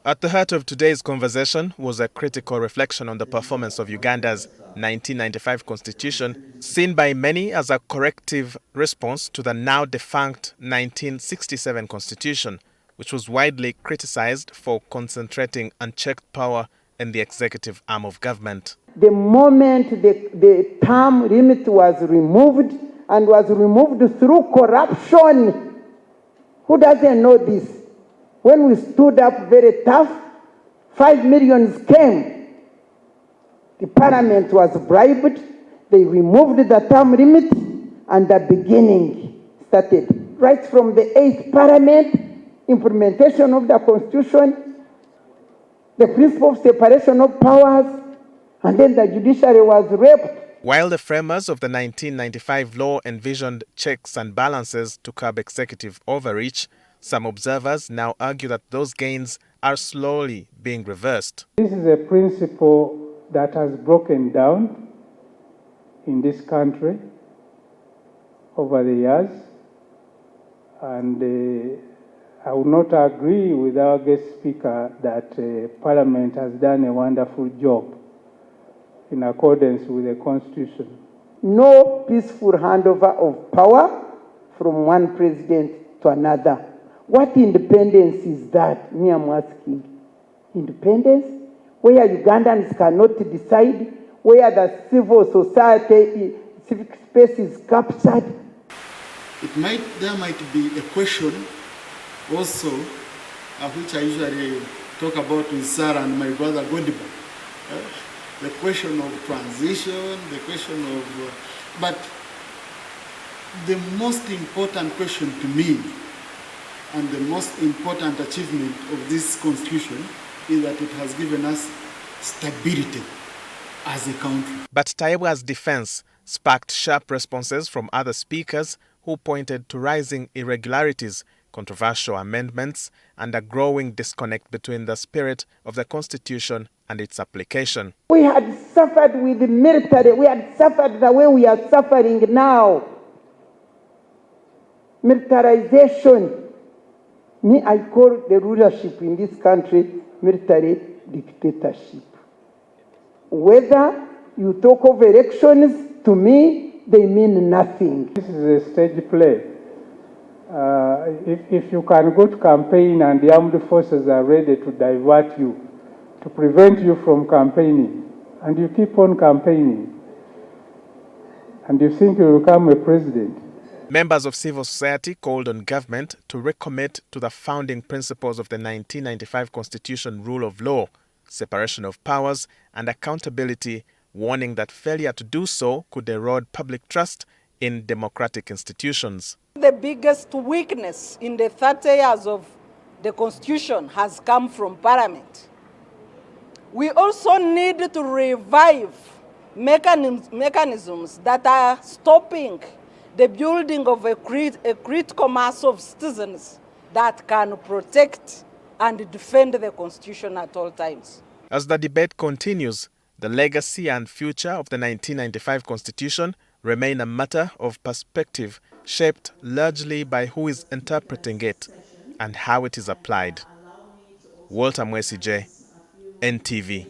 At the heart of today's conversation was a critical reflection on the performance of Uganda's 1995 constitution, seen by many as a corrective response to the now defunct 1967 constitution, which was widely criticized for concentrating unchecked power in the executive arm of government. The moment the term limit was removed, and was removed through corruption, who doesn't know this? When we stood up very tough, 5 million came. The parliament was bribed. They removed the term limit, and the beginning started. Right from the 8th parliament, implementation of the constitution, the principle of separation of powers, and then the judiciary was raped. While the framers of the 1995 law envisioned checks and balances to curb executive overreach, some observers now argue that those gains are slowly being reversed. This is a principle that has broken down in this country over the years, and I would not agree with our guest speaker that Parliament has done a wonderful job in accordance with the Constitution. No peaceful handover of power from one president to another. What independence is that? Me, I'm asking. Independence? Where Ugandans cannot decide, where the civil society, civic space is captured. There might be a question also, which I usually talk about with Sarah and my brother Godiba. The question of transition, the question of... but the most important question to me, and the most important achievement of this constitution, is that it has given us stability as a country. But Taiwa's defense sparked sharp responses from other speakers who pointed to rising irregularities, controversial amendments, and a growing disconnect between the spirit of the constitution and its application. We had suffered with the military. We had suffered the way we are suffering now. Militarization. Me, I call the rulership in this country military dictatorship. Whether you talk of elections, to me, they mean nothing. This is a stage play. If you can go to campaign and the armed forces are ready to divert you, to prevent you from campaigning, and you keep on campaigning, and you think you will become a president. Members of civil society called on government to recommit to the founding principles of the 1995 Constitution rule of law, separation of powers, and accountability, warning that failure to do so could erode public trust in democratic institutions. The biggest weakness in the 30 years of the Constitution has come from Parliament. We also need to revive mechanisms that are stopping the building of a critical mass of citizens that can protect and defend the Constitution at all times. As the debate continues, the legacy and future of the 1995 Constitution remain a matter of perspective, shaped largely by who is interpreting it and how it is applied. Walter Mwesije, NTV.